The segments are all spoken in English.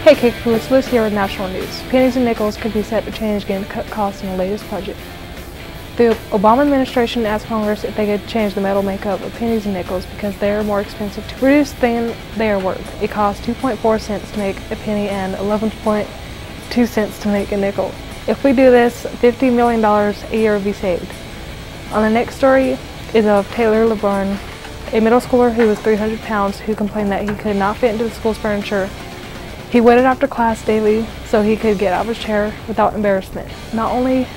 Hey Kickapoo, it's Liz here with National News. Pennies and nickels could be set to change again to cut costs in the latest budget. The Obama administration asked Congress if they could change the metal makeup of pennies and nickels because they are more expensive to produce than they are worth. It costs 2.4 cents to make a penny and 11.2 cents to make a nickel. If we do this, $50 million a year will be saved. On the next story is of Taylor LeBron, a middle schooler who was 300 pounds who complained that he could not fit into the school's furniture. He waited after class daily so he could get out of his chair without embarrassment. Not only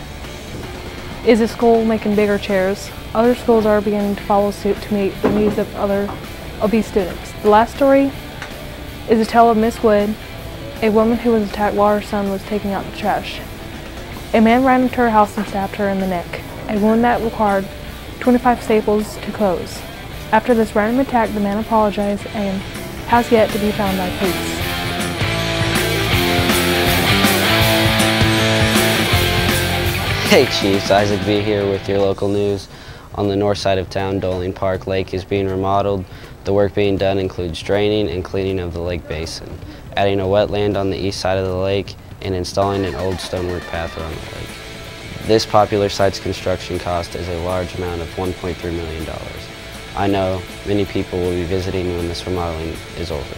is the school making bigger chairs, other schools are beginning to follow suit to meet the needs of other obese students. The last story is a tale of Miss Wood, a woman who was attacked while her son was taking out the trash. A man ran into her house and stabbed her in the neck, a wound that required 25 staples to close. After this random attack, the man apologized and has yet to be found by police. Hey Chiefs, Isaac B here with your local news. On the north side of town, Doling Park Lake is being remodeled. The work being done includes draining and cleaning of the lake basin, adding a wetland on the east side of the lake, and installing an old stonework path around the lake. This popular site's construction cost is a large amount of $1.3 million. I know many people will be visiting when this remodeling is over.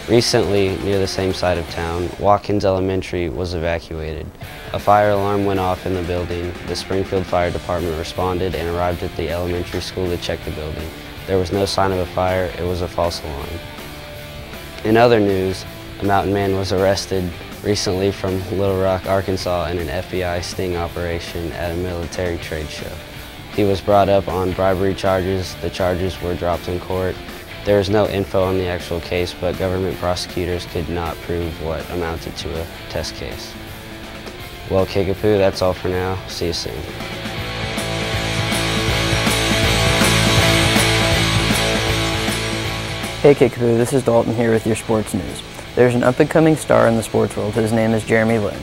Recently, near the same side of town, Watkins Elementary was evacuated. A fire alarm went off in the building. The Springfield Fire Department responded and arrived at the elementary school to check the building. There was no sign of a fire. It was a false alarm. In other news, a mountain man was arrested recently from Little Rock, Arkansas in an FBI sting operation at a military trade show. He was brought up on bribery charges. The charges were dropped in court. There is no info on the actual case, but government prosecutors could not prove what amounted to a test case. Well, Kickapoo, that's all for now. See you soon. Hey Kickapoo, this is Dalton here with your sports news. There's an up-and-coming star in the sports world. His name is Jeremy Lin.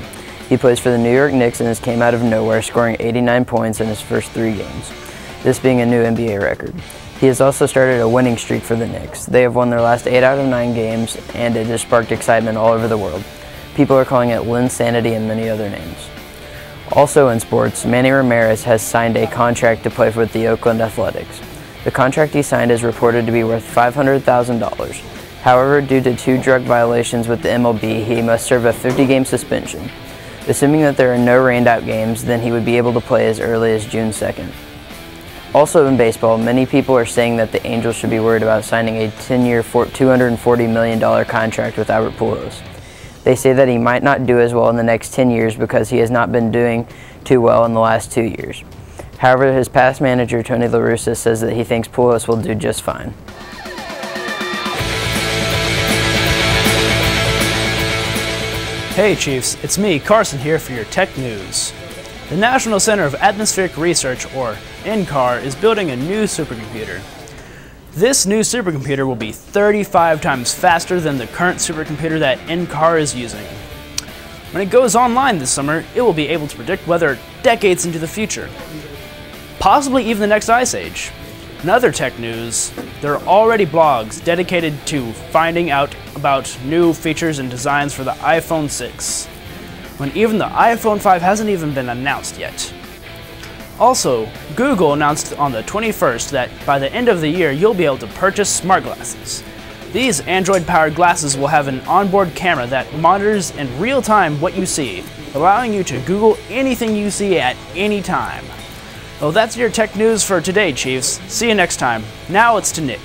He plays for the New York Knicks and has came out of nowhere, scoring 89 points in his first 3 games, this being a new NBA record. He has also started a winning streak for the Knicks. They have won their last 8 out of 9 games, and it has sparked excitement all over the world. People are calling it Linsanity and many other names. Also in sports, Manny Ramirez has signed a contract to play with the Oakland Athletics. The contract he signed is reported to be worth $500,000. However, due to 2 drug violations with the MLB, he must serve a 50-game suspension. Assuming that there are no rained-out games, then he would be able to play as early as June 2nd. Also in baseball, many people are saying that the Angels should be worried about signing a 10-year, $240 million contract with Albert Pujols. They say that he might not do as well in the next 10 years because he has not been doing too well in the last 2 years. However, his past manager, Tony La Russa, says that he thinks Pujols will do just fine. Hey Chiefs, it's me, Carson here for your tech news. The National Center of Atmospheric Research, or NCAR, is building a new supercomputer. This new supercomputer will be 35 times faster than the current supercomputer that NCAR is using. When it goes online this summer, it will be able to predict weather decades into the future, possibly even the next ice age. In other tech news, there are already blogs dedicated to finding out about new features and designs for the iPhone 6. When even the iPhone 5 hasn't even been announced yet. Also, Google announced on the 21st that by the end of the year you'll be able to purchase smart glasses. These Android-powered glasses will have an onboard camera that monitors in real time what you see, allowing you to Google anything you see at any time. Well, that's your tech news for today, Chiefs. See you next time. Now it's to Nick.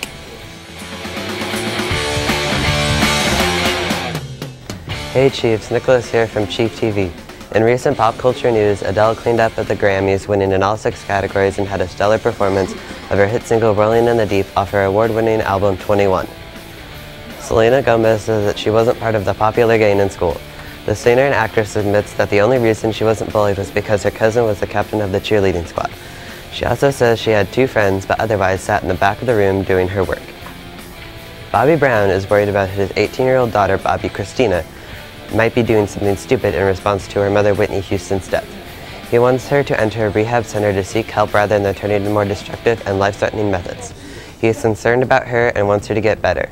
Hey Chiefs, Nicholas here from Chief TV. In recent pop culture news, Adele cleaned up at the Grammys, winning in all 6 categories and had a stellar performance of her hit single Rolling in the Deep off her award-winning album 21. Selena Gomez says that she wasn't part of the popular gang in school. The singer and actress admits that the only reason she wasn't bullied was because her cousin was the captain of the cheerleading squad. She also says she had 2 friends, but otherwise sat in the back of the room doing her work. Bobby Brown is worried about his 18-year-old daughter, Bobby Christina, might be doing something stupid in response to her mother Whitney Houston's death. He wants her to enter a rehab center to seek help rather than turning to more destructive and life-threatening methods. He is concerned about her and wants her to get better.